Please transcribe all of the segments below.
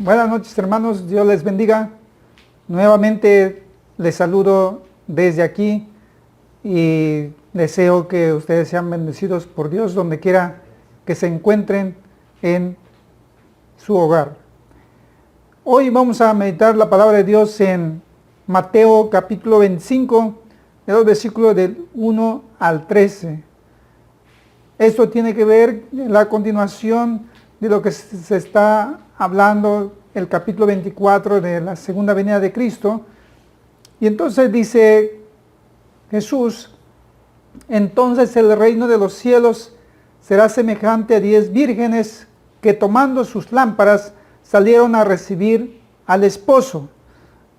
Buenas noches, hermanos, Dios les bendiga. Nuevamente les saludo desde aquí y deseo que ustedes sean bendecidos por Dios donde quiera que se encuentren en su hogar. Hoy vamos a meditar la palabra de Dios en Mateo capítulo 25, de los versículos del 1 al 13. Esto tiene que ver en la continuación de lo que se está hablando el capítulo 24 de la segunda venida de Cristo. Y entonces dice Jesús: entonces el reino de los cielos será semejante a 10 vírgenes que, tomando sus lámparas, salieron a recibir al esposo.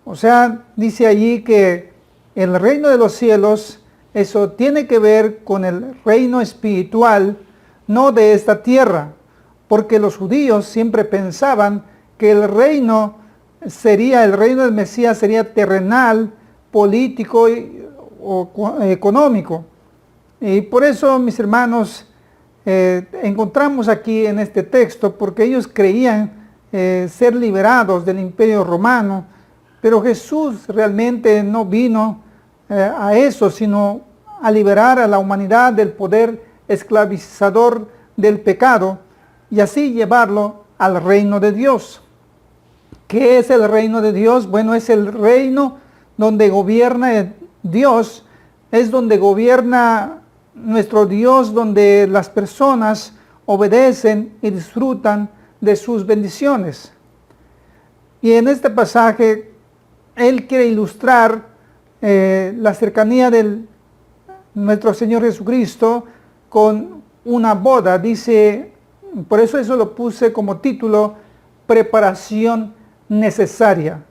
O sea, dice allí que el reino de los cielos, eso tiene que ver con el reino espiritual, no de esta tierra, porque los judíos siempre pensaban que el reino del Mesías sería terrenal, político o económico. Y por eso, mis hermanos, encontramos aquí en este texto, porque ellos creían ser liberados del imperio romano, pero Jesús realmente no vino a eso, sino a liberar a la humanidad del poder esclavizador del pecado y así llevarlo al reino de Dios. ¿Qué es el reino de Dios? Bueno, es el reino donde gobierna Dios, es donde gobierna nuestro Dios, donde las personas obedecen y disfrutan de sus bendiciones. Y en este pasaje, Él quiere ilustrar la cercanía de nuestro Señor Jesucristo con una boda. Dice, por eso lo puse como título, preparación necesaria.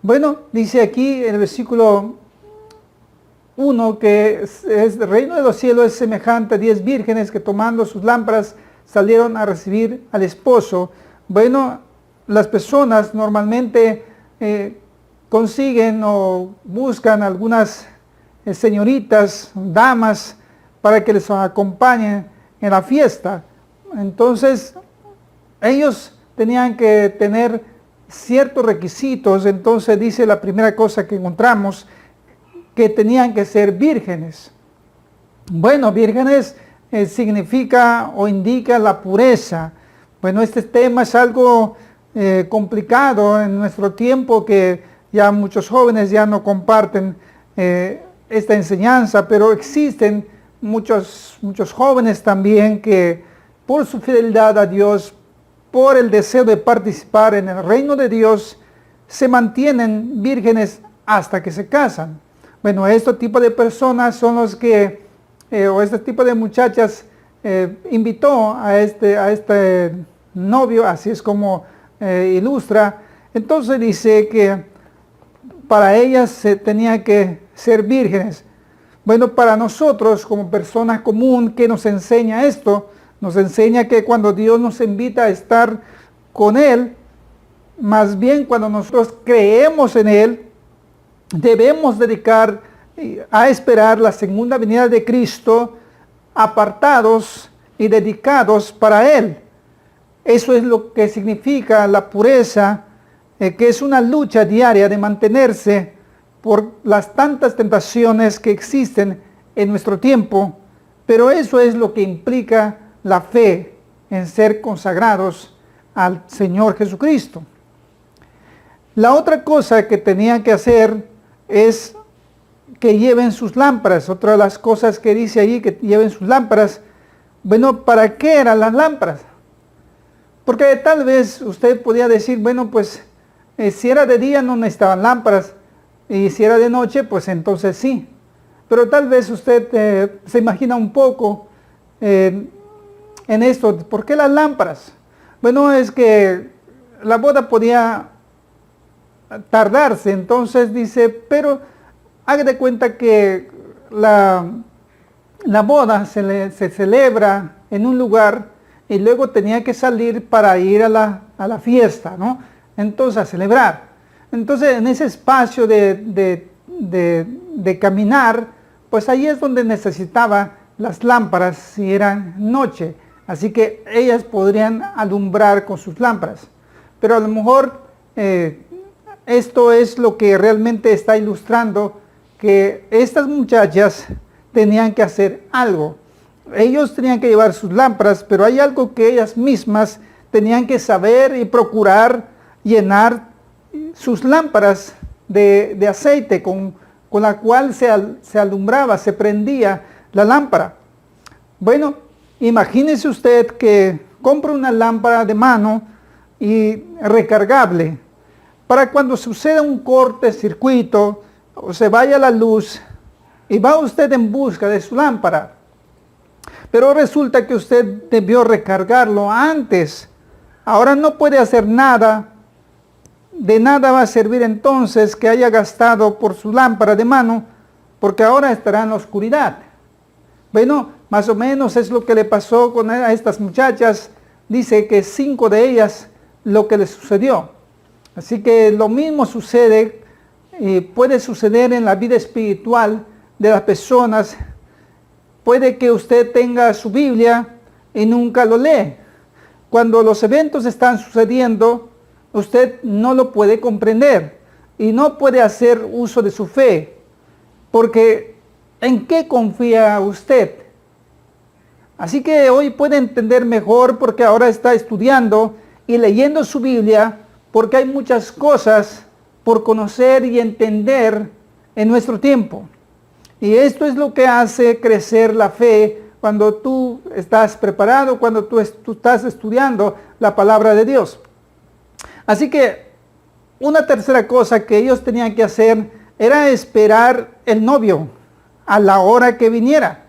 Bueno, dice aquí en el versículo 1 que el reino de los cielos es semejante a 10 vírgenes que, tomando sus lámparas, salieron a recibir al esposo. Bueno, las personas normalmente consiguen o buscan algunas señoritas, damas, para que les acompañen en la fiesta. Entonces, ellos tenían que tener ciertos requisitos. Entonces dice la primera cosa que encontramos, que tenían que ser vírgenes. Bueno, vírgenes significa o indica la pureza. Bueno, este tema es algo complicado en nuestro tiempo, que ya muchos jóvenes ya no comparten esta enseñanza, pero existen muchos jóvenes también que, por su fidelidad a Dios, por el deseo de participar en el reino de Dios, se mantienen vírgenes hasta que se casan. Bueno, este tipo de personas son los que, o este tipo de muchachas, invitó a este novio, así es como ilustra. Entonces dice que para ellas se tenía que ser vírgenes. Bueno, para nosotros como personas común, ¿qué nos enseña esto? Nos enseña que cuando Dios nos invita a estar con Él, más bien cuando nosotros creemos en Él, debemos dedicar a esperar la segunda venida de Cristo, apartados y dedicados para Él. Eso es lo que significa la pureza, que es una lucha diaria de mantenerse por las tantas tentaciones que existen en nuestro tiempo, pero eso es lo que implica la fe en ser consagrados al Señor Jesucristo. La otra cosa que tenían que hacer es que lleven sus lámparas. Otra de las cosas que dice allí, que lleven sus lámparas. Bueno, ¿para qué eran las lámparas? Porque tal vez usted podía decir, bueno, pues si era de día no necesitaban lámparas, y si era de noche, pues entonces sí. Pero tal vez usted se imagina un poco en esto. ¿Por qué las lámparas? Bueno, es que la boda podía tardarse. Entonces dice, pero haga de cuenta que la boda se celebra en un lugar y luego tenía que salir para ir a la fiesta, ¿no? Entonces a celebrar. Entonces en ese espacio de caminar, pues ahí es donde necesitaba las lámparas si era noche. Así que ellas podrían alumbrar con sus lámparas. pero a lo mejor esto es lo que realmente está ilustrando que estas muchachas tenían que hacer algo. Ellos tenían que llevar sus lámparas, pero hay algo que ellas mismas tenían que saber y procurar llenar sus lámparas de aceite con la cual se alumbraba, se prendía la lámpara. Bueno, imagínese usted que compra una lámpara de mano y recargable para cuando suceda un corte, circuito, o se vaya la luz y va usted en busca de su lámpara. Pero resulta que usted debió recargarlo antes. Ahora no puede hacer nada. De nada va a servir entonces que haya gastado por su lámpara de mano, porque ahora estará en la oscuridad. Bueno, más o menos es lo que le pasó a estas muchachas. Dice que 5 de ellas lo que les sucedió. Así que lo mismo sucede, puede suceder en la vida espiritual de las personas. Puede que usted tenga su Biblia y nunca lo lee. Cuando los eventos están sucediendo, usted no lo puede comprender y no puede hacer uso de su fe. Porque ¿en qué confía usted? Así que hoy puede entender mejor porque ahora está estudiando y leyendo su Biblia, porque hay muchas cosas por conocer y entender en nuestro tiempo. Y esto es lo que hace crecer la fe cuando tú estás preparado, cuando tú estás estudiando la palabra de Dios. Así que una tercera cosa que ellos tenían que hacer era esperar el novio a la hora que viniera.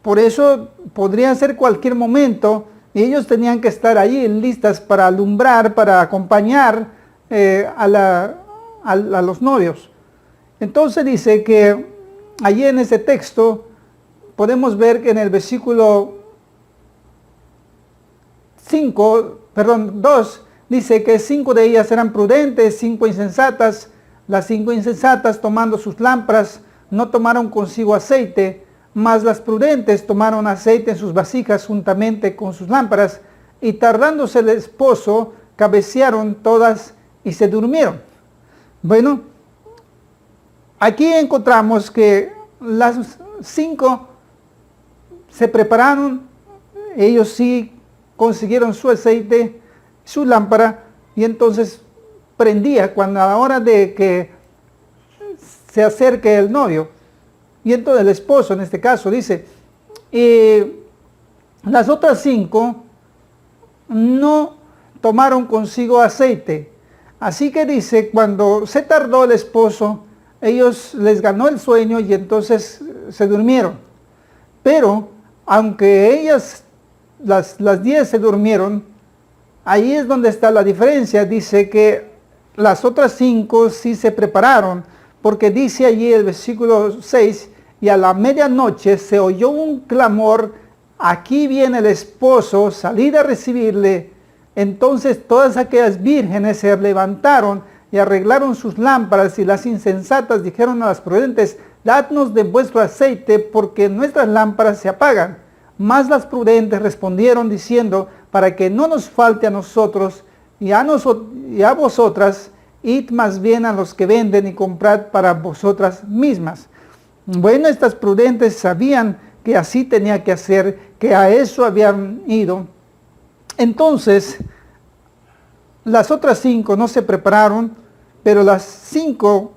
Por eso podría ser cualquier momento y ellos tenían que estar allí listas para alumbrar, para acompañar a los novios. Entonces dice que allí en ese texto podemos ver que en el versículo 2 dice que 5 de ellas eran prudentes, 5 insensatas. Las 5 insensatas, tomando sus lámparas, no tomaron consigo aceite, mas las prudentes tomaron aceite en sus vasijas juntamente con sus lámparas, y tardándose el esposo, cabecearon todas y se durmieron. Bueno, aquí encontramos que las 5 se prepararon, ellos sí consiguieron su aceite, su lámpara, y entonces prendía cuando a la hora de que se acerque el novio. Y entonces el esposo en este caso dice, las otras 5 no tomaron consigo aceite. Así que dice, cuando se tardó el esposo, ellos les ganó el sueño y entonces se durmieron. Pero aunque ellas, las 10 se durmieron, ahí es donde está la diferencia. Dice que las otras 5 sí se prepararon, porque dice allí el versículo 6, y a la medianoche se oyó un clamor, aquí viene el esposo, salid a recibirle. Entonces todas aquellas vírgenes se levantaron y arreglaron sus lámparas, y las insensatas dijeron a las prudentes, dadnos de vuestro aceite, porque nuestras lámparas se apagan. Mas las prudentes respondieron diciendo, para que no nos falte a nosotros y a vosotras, id más bien a los que venden y comprad para vosotras mismas. Bueno, estas prudentes sabían que así tenía que hacer, que a eso habían ido. Entonces, las otras 5 no se prepararon, pero las 5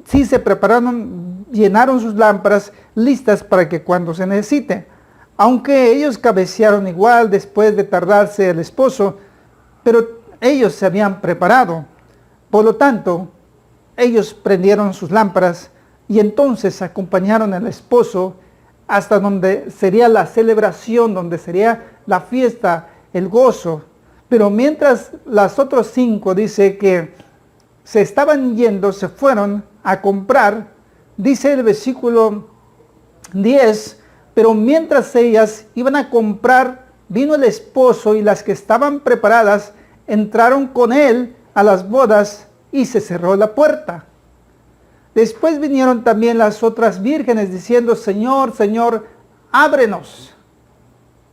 sí se prepararon, llenaron sus lámparas listas para que cuando se necesite. Aunque ellos cabecearon igual después de tardarse el esposo, pero ellos se habían preparado. Por lo tanto, ellos prendieron sus lámparas y entonces acompañaron al esposo hasta donde sería la celebración, donde sería la fiesta, el gozo. Pero mientras las otras 5 dice que se estaban yendo, se fueron a comprar, dice el versículo 10, pero mientras ellas iban a comprar, vino el esposo y las que estaban preparadas entraron con él a las bodas y se cerró la puerta. Después vinieron también las otras vírgenes diciendo, Señor, Señor, ábrenos.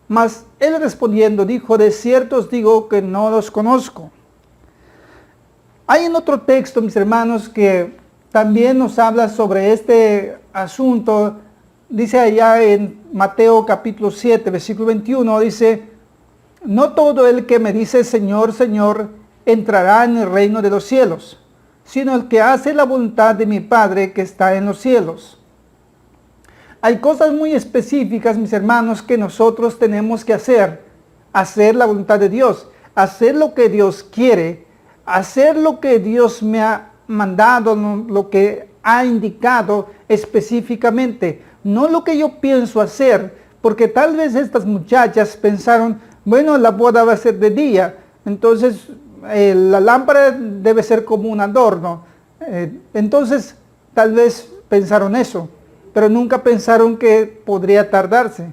Mas él respondiendo dijo, de cierto os digo que no los conozco. Hay en otro texto, mis hermanos, que también nos habla sobre este asunto. Dice allá en Mateo capítulo 7, versículo 21, dice: no todo el que me dice Señor, Señor, entrará en el reino de los cielos, sino el que hace la voluntad de mi Padre que está en los cielos. Hay cosas muy específicas, mis hermanos, que nosotros tenemos que hacer. Hacer la voluntad de Dios, hacer lo que Dios quiere, hacer lo que Dios me ha mandado, lo que ha indicado específicamente, no lo que yo pienso hacer, porque tal vez estas muchachas pensaron, bueno, la boda va a ser de día, entonces la lámpara debe ser como un adorno. Entonces tal vez pensaron eso, pero nunca pensaron que podría tardarse.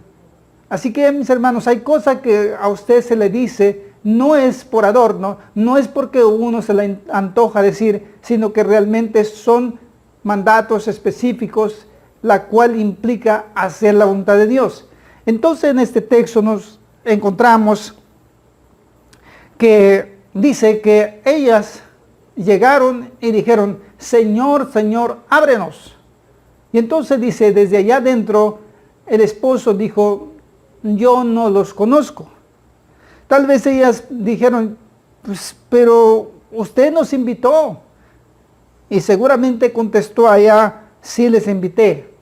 Así que, mis hermanos, hay cosas que a usted se le dice, no es por adorno, no es porque uno se le antoja decir, sino que realmente son mandatos específicos, la cual implica hacer la voluntad de Dios. Entonces en este texto nos encontramos que dice que ellas llegaron y dijeron, Señor, Señor, ábrenos. Y entonces dice, desde allá adentro, el esposo dijo, yo no los conozco. Tal vez ellas dijeron, pues, pero usted nos invitó. Y seguramente contestó allá, sí les invité,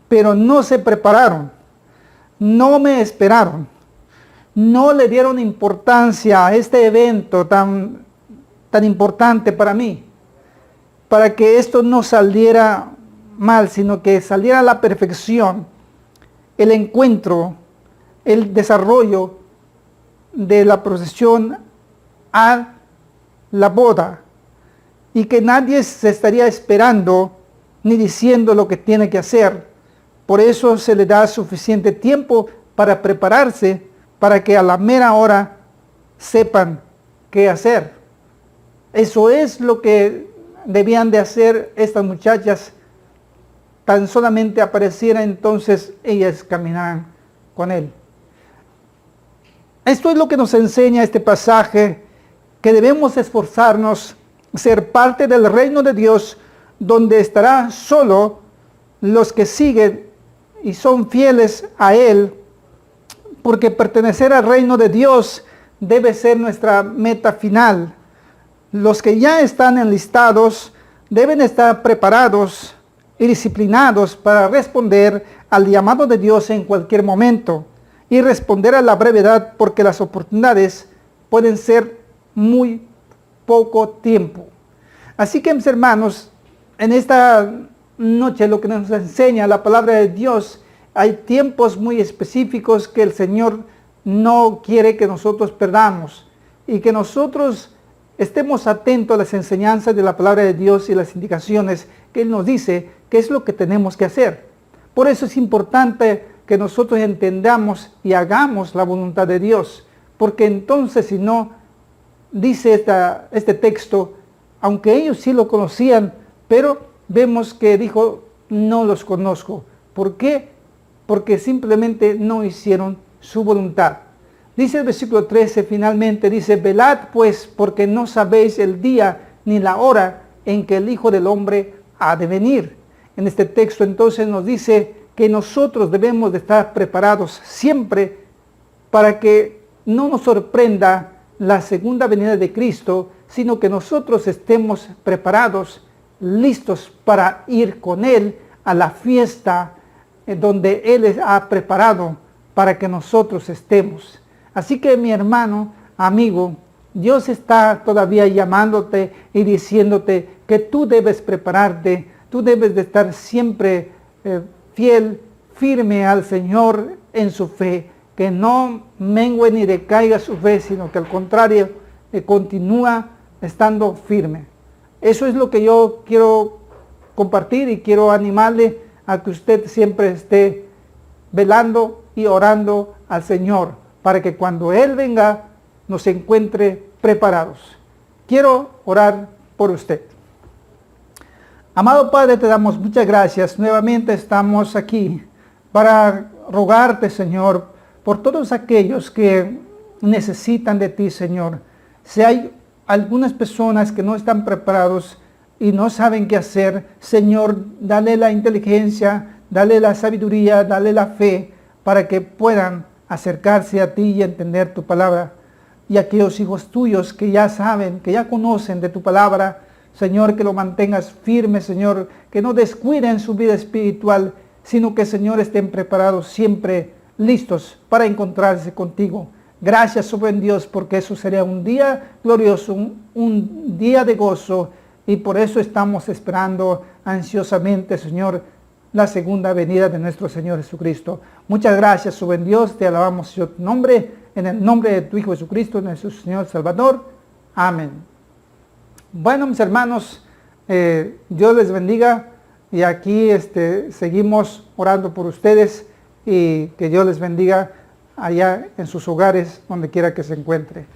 pero no se prepararon, no me esperaron, no le dieron importancia a este evento tan importante para mí, para que esto no saliera mal, sino que saliera a la perfección, el encuentro, el desarrollo de la procesión a la boda, y que nadie se estaría esperando ni diciendo lo que tiene que hacer. Por eso se le da suficiente tiempo para prepararse, para que a la mera hora sepan qué hacer. Eso es lo que debían de hacer estas muchachas. Tan solamente apareciera, entonces ellas caminarán con él. Esto es lo que nos enseña este pasaje, que debemos esforzarnos, ser parte del reino de Dios, donde estará solo los que siguen y son fieles a Él, porque pertenecer al reino de Dios debe ser nuestra meta final. Los que ya están enlistados deben estar preparados y disciplinados para responder al llamado de Dios en cualquier momento y responder a la brevedad, porque las oportunidades pueden ser muy poco tiempo. Así que, mis hermanos, en esta noche lo que nos enseña la palabra de Dios, hay tiempos muy específicos que el Señor no quiere que nosotros perdamos y que nosotros estemos atentos a las enseñanzas de la palabra de Dios y las indicaciones que Él nos dice qué es lo que tenemos que hacer. Por eso es importante que nosotros entendamos y hagamos la voluntad de Dios, porque entonces, si no, dice este texto, aunque ellos sí lo conocían, pero vemos que dijo, no los conozco. ¿Por qué? Porque simplemente no hicieron su voluntad. Dice el versículo 13, finalmente dice, velad pues, porque no sabéis el día ni la hora en que el Hijo del Hombre ha de venir. En este texto entonces nos dice que nosotros debemos de estar preparados siempre para que no nos sorprenda la segunda venida de Cristo, sino que nosotros estemos preparados, listos para ir con Él a la fiesta donde Él ha preparado para que nosotros estemos. Así que, mi hermano, amigo, Dios está todavía llamándote y diciéndote que tú debes prepararte, tú debes de estar siempre fiel, firme al Señor en su fe, que no mengue ni decaiga su fe, sino que al contrario, continúa estando firme. Eso es lo que yo quiero compartir y quiero animarle a que usted siempre esté velando y orando al Señor, para que cuando Él venga nos encuentre preparados. Quiero orar por usted. Amado Padre, te damos muchas gracias. Nuevamente estamos aquí para rogarte, Señor, por todos aquellos que necesitan de ti, Señor. Si hay algunas personas que no están preparados y no saben qué hacer, Señor, dale la inteligencia, dale la sabiduría, dale la fe para que puedan acercarse a ti y entender tu palabra. Y aquellos hijos tuyos que ya saben, que ya conocen de tu palabra, Señor, que lo mantengas firme, Señor, que no descuiden su vida espiritual, sino que, Señor, estén preparados siempre, listos para encontrarse contigo. Gracias, oh buen Dios, porque eso sería un día glorioso, un día de gozo, y por eso estamos esperando ansiosamente, Señor, la segunda venida de nuestro Señor Jesucristo. Muchas gracias, oh buen Dios, te alabamos en tu nombre, en el nombre de tu Hijo Jesucristo, nuestro Señor Salvador. Amén. Bueno, mis hermanos, Dios les bendiga, y aquí seguimos orando por ustedes, y que Dios les bendiga allá en sus hogares, donde quiera que se encuentre.